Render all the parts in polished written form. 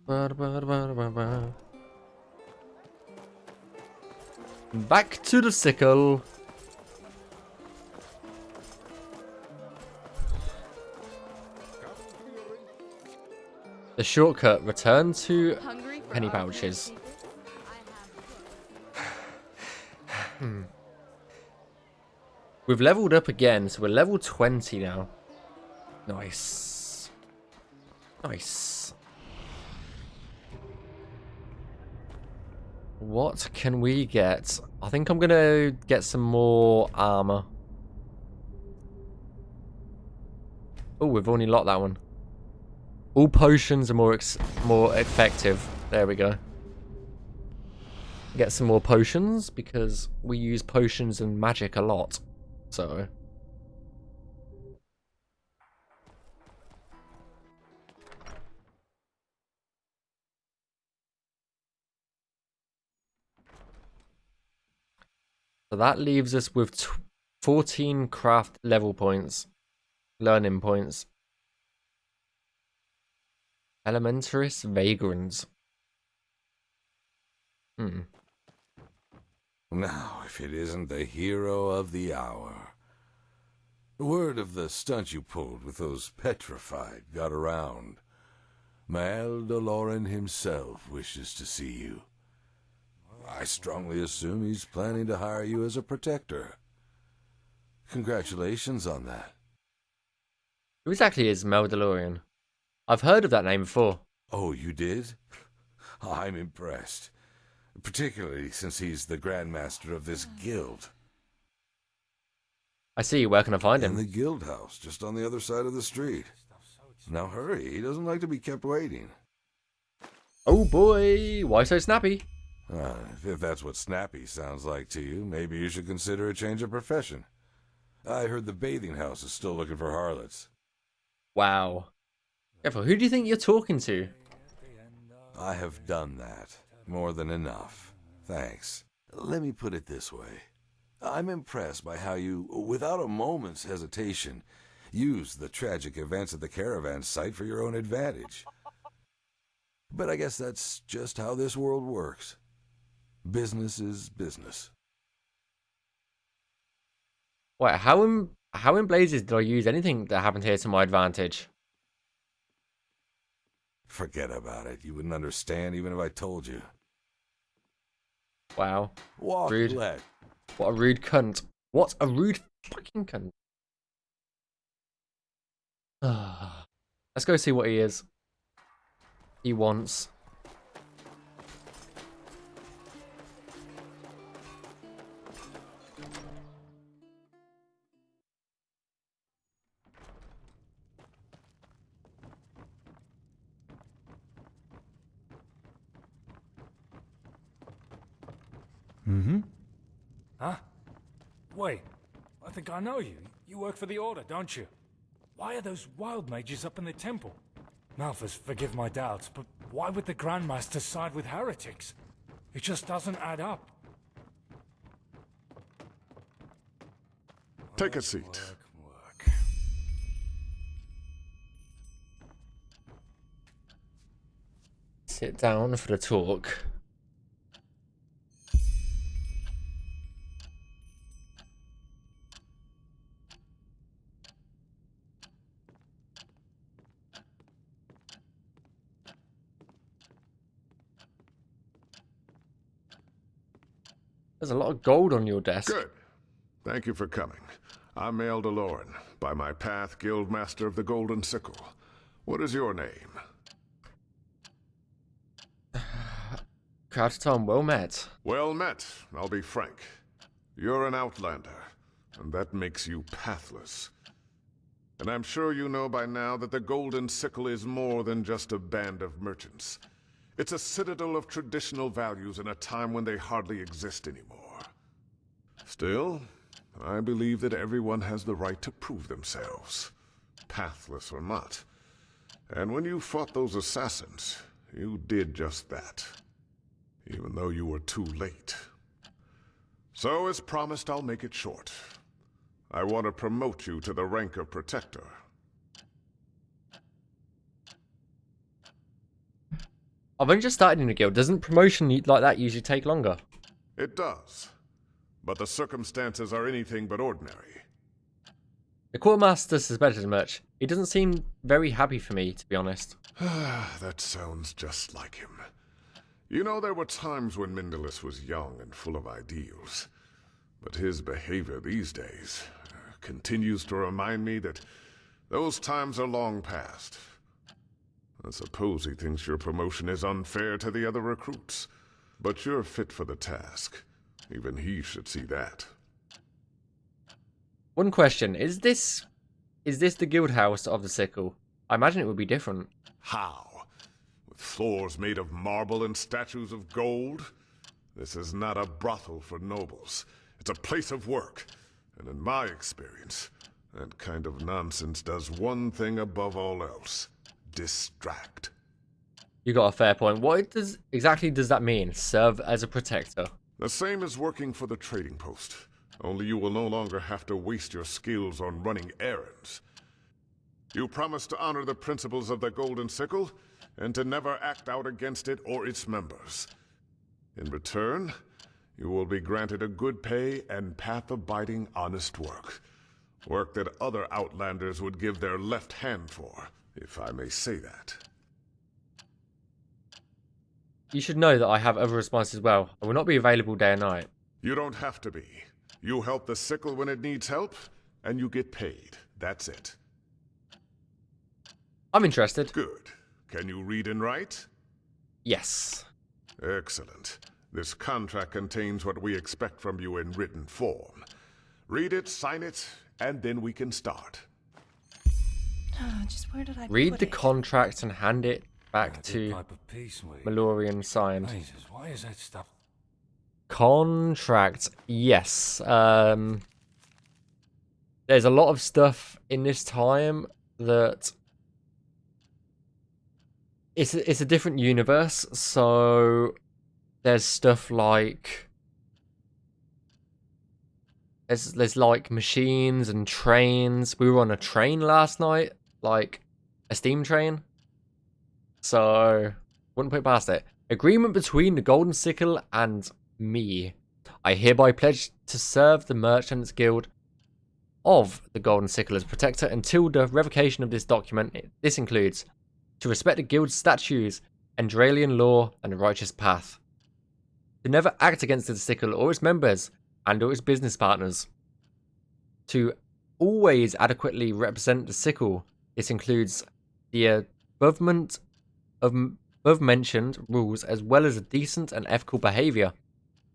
Back to the sickle. The shortcut, return to penny pouches. We've leveled up again, so we're level 20 now. Nice. Nice. What can we get? I think I'm gonna get some more armor. Oh, we've only locked that one. All potions are more effective. There we go. Get some more potions because we use potions and magic a lot. So that leaves us with 14 craft level points, learning points. Elementaris Vagrants. Now, if it isn't the hero of the hour. Word of the stunt you pulled with those petrified got around. Mael Doloran himself wishes to see you. I strongly assume he's planning to hire you as a protector. Congratulations on that. Who exactly is Meldalorian? I've heard of that name before. Oh, you did? I'm impressed. Particularly since he's the Grandmaster of this guild. I see. Where can I find him? In the guild house, just on the other side of the street. Now hurry, he doesn't like to be kept waiting. Oh boy, why so snappy? If that's what snappy sounds like to you, maybe you should consider a change of profession. I heard the bathing house is still looking for harlots. Wow. Careful, who do you think you're talking to? I have done that. More than enough. Thanks. Let me put it this way. I'm impressed by how you, without a moment's hesitation, used the tragic events at the caravan site for your own advantage. But I guess that's just how this world works. Business is business. Wait, how in blazes did I use anything that happened here to my advantage? Forget about it. You wouldn't understand even if I told you. Wow. Walk, Rude. let. What a rude cunt. What a rude fucking cunt. Let's go see what he is. He wants. Huh? Wait, I think I know you. You work for the Order, don't you? Why are those wild mages up in the temple? Malphus, forgive my doubts, but why would the Grandmaster side with heretics? It just doesn't add up. Take a seat. Work. Sit down for the talk. There's a lot of gold on your desk. Good. Thank you for coming. I'm Mael Doloran, by my path Guildmaster of the Golden Sickle. What is your name? Krauterton, well met. Well met, I'll be frank. You're an outlander, and that makes you pathless. And I'm sure you know by now that the Golden Sickle is more than just a band of merchants. It's a citadel of traditional values in a time when they hardly exist anymore. Still, I believe that everyone has the right to prove themselves, pathless or not. And when you fought those assassins, you did just that, even though you were too late. So, as promised, I'll make it short. I want to promote you to the rank of Protector. I've only just started in a guild. Doesn't promotion like that usually take longer? It does. But the circumstances are anything but ordinary. The quartermaster suspected much. He doesn't seem very happy for me, to be honest. That sounds just like him. You know, there were times when Mendelus was young and full of ideals. But his behavior these days continues to remind me that those times are long past. I suppose he thinks your promotion is unfair to the other recruits. But you're fit for the task. Even he should see that. One question, is this the guild house of the sickle? I imagine it would be different. How? With floors made of marble and statues of gold? This is not a brothel for nobles. It's a place of work. And in my experience, that kind of nonsense does one thing above all else. Distract. You got a fair point. What exactly does that mean? Serve as a protector? The same as working for the trading post. Only you will no longer have to waste your skills on running errands. You promise to honor the principles of the Golden Sickle, and to never act out against it or its members. In return, you will be granted a good pay and path-abiding honest work. Work that other Outlanders would give their left hand for, if I may say that. You should know that I have other responses as well. I will not be available day and night. You don't have to be. You help the Sickle when it needs help, and you get paid. That's it. I'm interested. Good. Can you read and write? Yes. Excellent. This contract contains what we expect from you in written form. Read it, sign it, and then we can start. Just where did I Read put the it? contract and hand it back That to type of peace, mate. Malorian signed. Jesus, why is that stuff? Contract. Yes. There's a lot of stuff in this time that it's a different universe, so there's stuff like there's like machines and trains. We were on a train last night, like a steam train. So wouldn't put it past it. Agreement between the Golden Sickle and me. I hereby pledge to serve the Merchants Guild of the Golden Sickle as protector until the revocation of this document. This includes to respect the guild's statutes, Enderalian law, and the righteous path. To never act against the Sickle or its members and or its business partners. To always adequately represent the Sickle. This includes the above mentioned rules as well as a decent and ethical behaviour.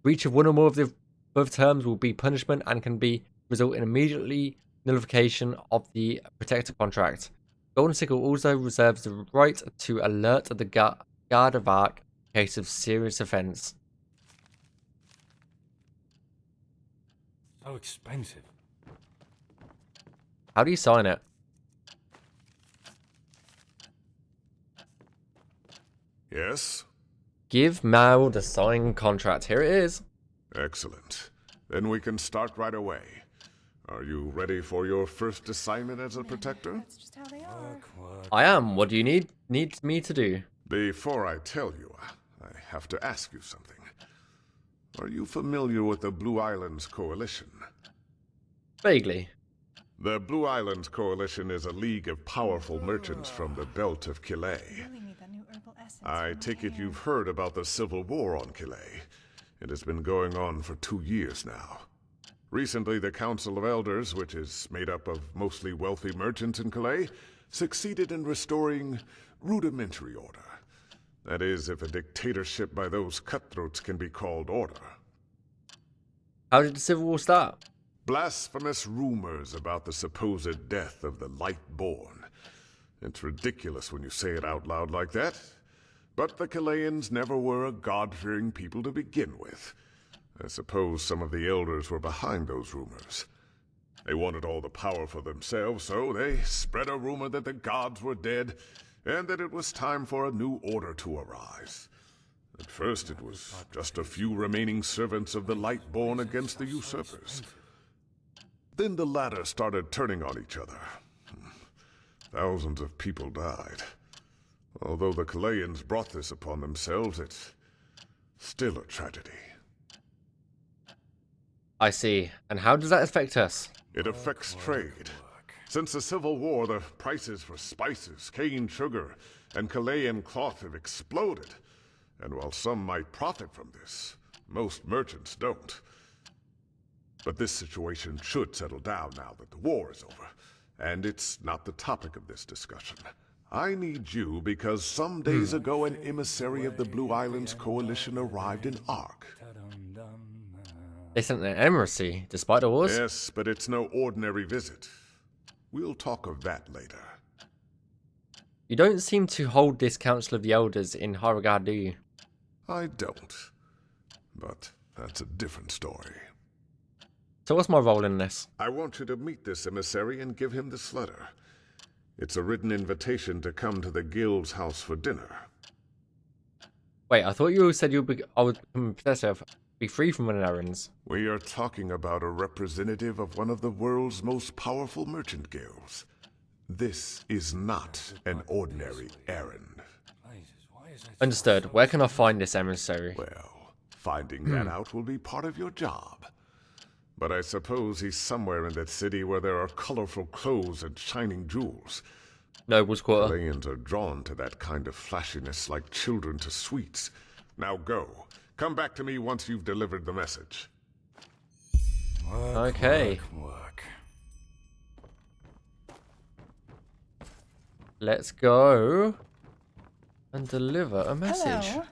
Breach of one or more of the above terms will be punishment and can result in immediately nullification of the protector contract. Golden Sickle also reserves the right to alert the Guard of Arc in case of serious offence. So expensive. How do you sign it? Yes? Give Mal the signed contract. Here it is. Excellent. Then we can start right away. Are you ready for your first assignment as a protector? That's just how they are. I am. What do you need me to do? Before I tell you, I have to ask you something. Are you familiar with the Blue Islands Coalition? Vaguely. The Blue Islands Coalition is a league of powerful merchants from the belt of Calais. Really need that new herbal essence I for my take it hair. you've heard about the civil war on Calais. It has been going on for 2 years now. Recently, the Council of Elders, which is made up of mostly wealthy merchants in Calais, succeeded in restoring rudimentary order. That is, if a dictatorship by those cutthroats can be called order. How did the Civil War start? Blasphemous rumors about the supposed death of the Lightborn. It's ridiculous when you say it out loud like that. But the Calayans never were a God-fearing people to begin with. I suppose some of the elders were behind those rumors. They wanted all the power for themselves, so they spread a rumor that the gods were dead, and that it was time for a new order to arise. At first it was just a few remaining servants of the Lightborn against the usurpers. Then the latter started turning on each other. Thousands of people died. Although the Kalayans brought this upon themselves, it's still a tragedy. I see. And how does that affect us? It affects trade. Since the Civil War, the prices for spices, cane sugar, and Kalayan cloth have exploded. And while some might profit from this, most merchants don't. But this situation should settle down now that the war is over. And it's not the topic of this discussion. I need you because some days ago an emissary of the Blue Islands Coalition arrived in Ark. They sent an embassy, despite the wars? Yes, but it's no ordinary visit. We'll talk of that later. You don't seem to hold this Council of the Elders in high regard, do you? I don't. But that's a different story. So what's my role in this? I want you to meet this emissary and give him this letter. It's a written invitation to come to the guild's house for dinner. Wait, I thought you said I would become a possessor, be free from running errands. We are talking about a representative of one of the world's most powerful merchant guilds. This is not an ordinary errand. Understood. Where can I find this emissary? Well, finding that out will be part of your job. But I suppose he's somewhere in that city where there are colorful clothes and shining jewels. Noble's Quarter. Kalayans are drawn to that kind of flashiness like children to sweets. Now go. Come back to me once you've delivered the message. Okay. Work. Let's go and deliver a message. Hello.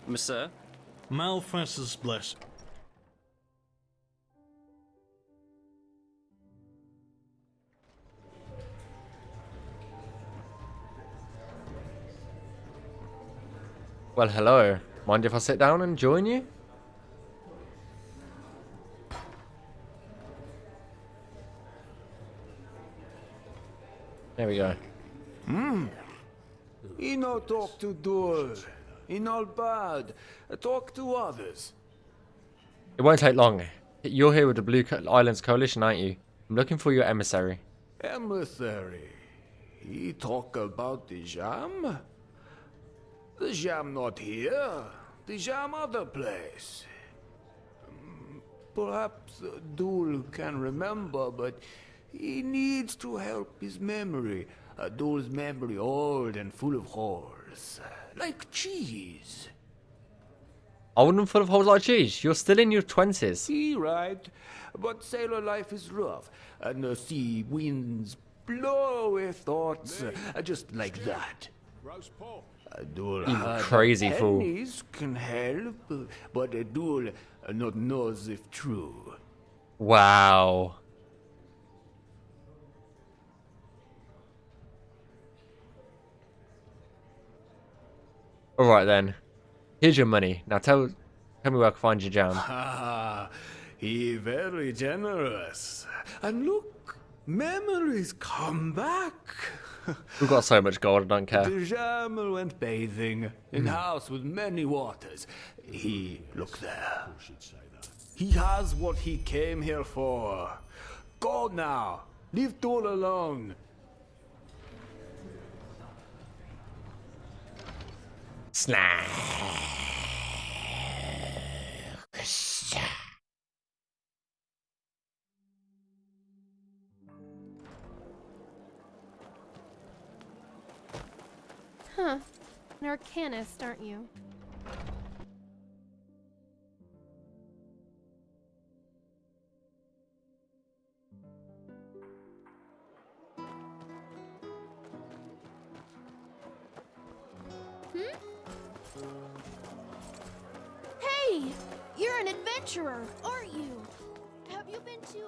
Monsieur? Malphas's blessing. Well, hello. Mind if I sit down and join you? There we go. He no talk to door. He not bad. Talk to others. It won't take long. You're here with the Blue Islands Coalition, aren't you? I'm looking for your emissary. Emissary. He talk about the jam? The jam not here. The jam other place. Perhaps Dul can remember, but he needs to help his memory. Dul's memory old and full of holes. Like cheese. Old and full of holes like cheese. You're still in your 20s. He right, but sailor life is rough, and the sea winds blow away thoughts just like that. Dul You had crazy fool. pennies can help, but Dul not knows if true. Wow. Alright then. Here's your money. Now tell me where I can find your jam. Ah, he very generous. And look, memories come back. We've got so much gold, I don't care. The Jamel went bathing in house with many waters. He, look there. He has what he came here for. Go now. Leave Dul alone. Huh. An arcanist, aren't you? Hey! You're an adventurer, aren't you? Have you been to...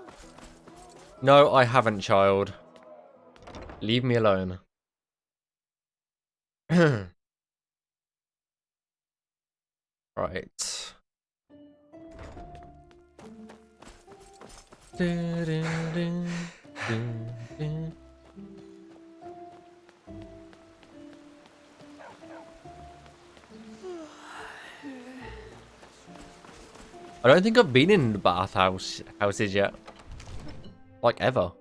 No, I haven't, child. Leave me alone. Right. Dun, dun, dun, dun, dun. I don't think I've been in the houses yet. Like ever.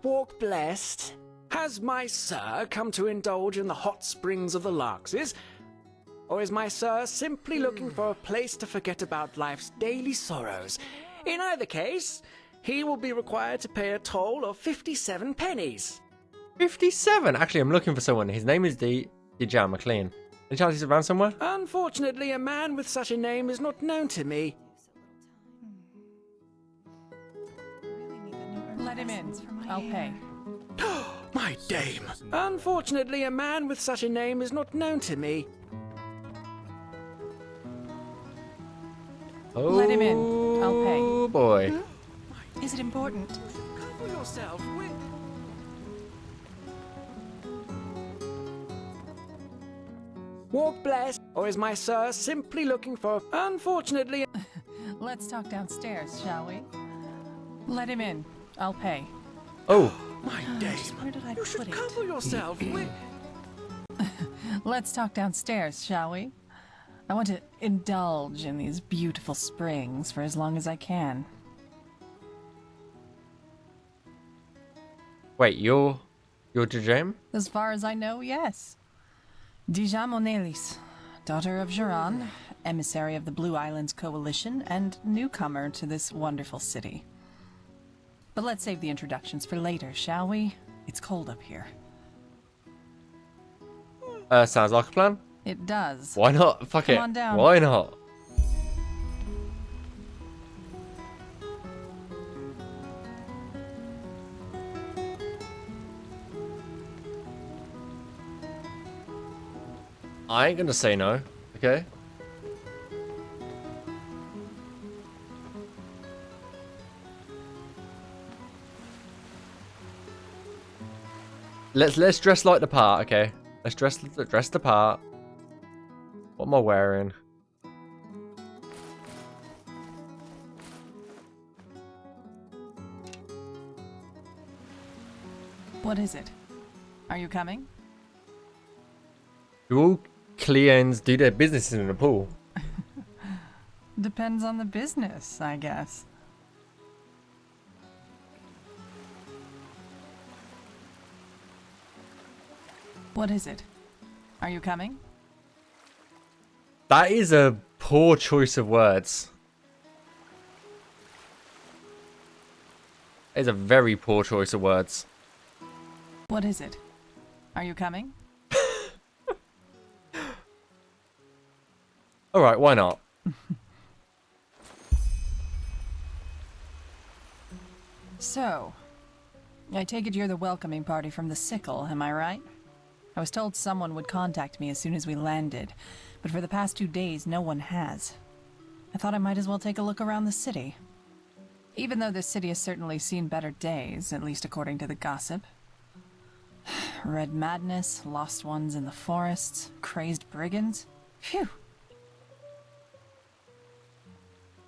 Walk blessed. Has my sir come to indulge in the hot springs of the Larkses? Or is my sir simply looking for a place to forget about life's daily sorrows? In either case, he will be required to pay a toll of 57 pennies. 57? Actually, I'm looking for someone. His name is Dejan McLean. Any chance he's around somewhere? Unfortunately, a man with such a name is not known to me. Let him in. I'll pay. My dame! Unfortunately, a man with such a name is not known to me. Oh, Let him in. I'll pay. Oh boy. Is it important? Cover yourself with... Walk blessed, or is my sir simply looking for... Unfortunately... Let's talk downstairs, shall we? Let him in. I'll pay. Oh. My dame! Where did I You put should it? cover yourself with... Let's talk downstairs, shall we? I want to indulge in these beautiful springs for as long as I can. Wait, you're Dejan? As far as I know, yes. Dejan Monelis, daughter of Geran, emissary of the Blue Islands Coalition, and newcomer to this wonderful city. But let's save the introductions for later, shall we? It's cold up here. Sounds like a plan. It does. Why not? Fuck Come it. on down. Why not? I ain't gonna say no, okay? Let's dress like the part, okay? Let's dress the part. What am I wearing? What is it? Are you coming? Do all Cleans do their business in the pool? Depends on the business, I guess. What is it? Are you coming? That is a poor choice of words. That is a very poor choice of words. What is it? Are you coming? Alright, why not? So, I take it you're the welcoming party from the Sickle, am I right? I was told someone would contact me as soon as we landed, but for the past 2 days, no one has. I thought I might as well take a look around the city. Even though this city has certainly seen better days, at least according to the gossip. Red madness, lost ones in the forests, crazed brigands. Phew.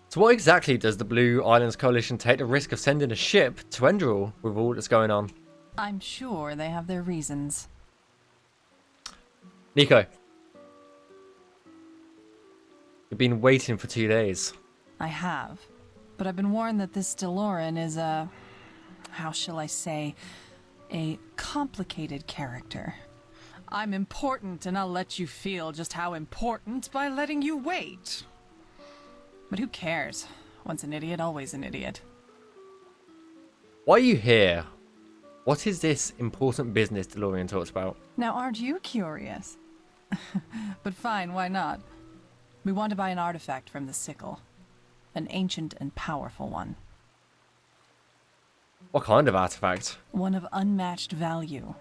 So what exactly does the Blue Islands Coalition take the risk of sending a ship to Enderal with all that's going on? I'm sure they have their reasons. Nico. You've been waiting for 2 days. I have. But I've been warned that this DeLorean is a... how shall I say... a complicated character. I'm important, and I'll let you feel just how important by letting you wait. But who cares? Once an idiot, always an idiot. Why are you here? What is this important business DeLorean talks about? Now, aren't you curious? But fine, why not? We want to buy an artifact from the Sickle. An ancient and powerful one. What kind of artifact? One of unmatched value.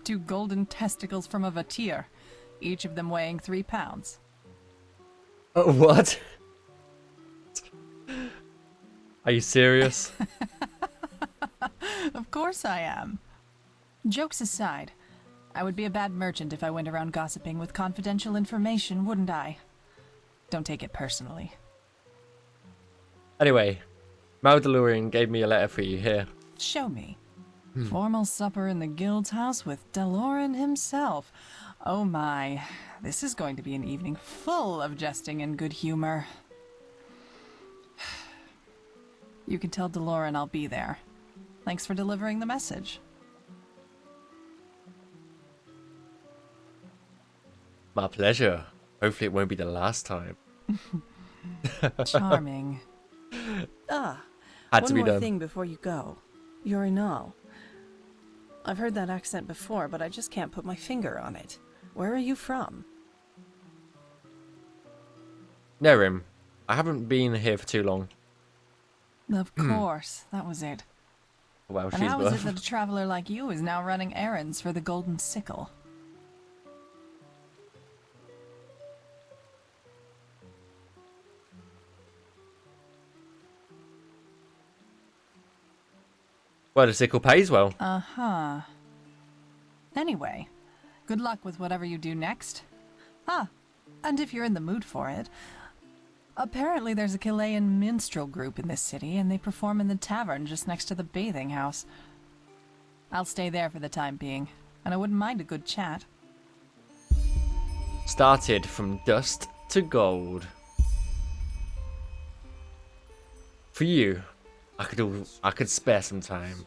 2 golden testicles from a Vatir, each of them weighing 3 pounds. What? Are you serious? Of course I am. Jokes aside, I would be a bad merchant if I went around gossiping with confidential information, wouldn't I? Don't take it personally. Anyway, Maldalorian gave me a letter for you here. Show me. Formal supper in the guild's house with Deloran himself. Oh my, this is going to be an evening full of jesting and good humor. You can tell Deloran I'll be there. Thanks for delivering the message. My pleasure. Hopefully it won't be the last time. Charming. Had to be One more done. thing before you go. You're Enderal. I've heard that accent before, but I just can't put my finger on it. Where are you from? Nerim. I haven't been here for too long. Of course, that was it. Well, And she's how is it buff. that a traveler like you is now running errands for the Golden Sickle? Well, the sickle pays well. Uh-huh. Anyway, good luck with whatever you do next. Ah, and if you're in the mood for it, apparently there's a Chilean minstrel group in this city, and they perform in the tavern just next to the bathing house. I'll stay there for the time being, and I wouldn't mind a good chat. Started from dust to gold. For you, I could spare some time.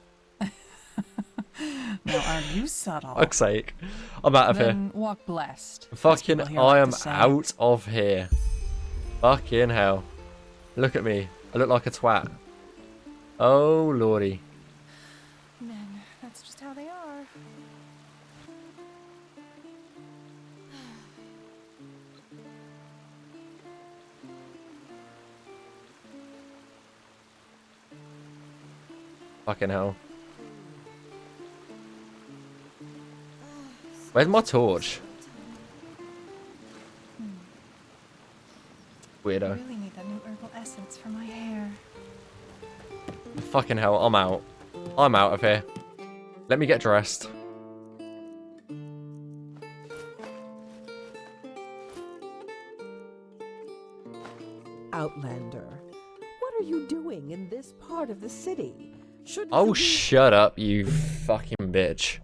Now, are you subtle? Fuck's sake. I'm out of here. Then walk blessed. as Fucking, people here I like am to say. out of here. Fucking hell. Look at me. I look like a twat. Oh, lordy. Men, that's just how they are. Fucking hell. Where's my torch? I Weirdo. really need that new herbal essence for my hair. Fucking hell, I'm out. I'm out of here. Let me get dressed. Outlander, what are you doing in this part of the city? Shouldn't Oh, you be... shut up, you fucking bitch.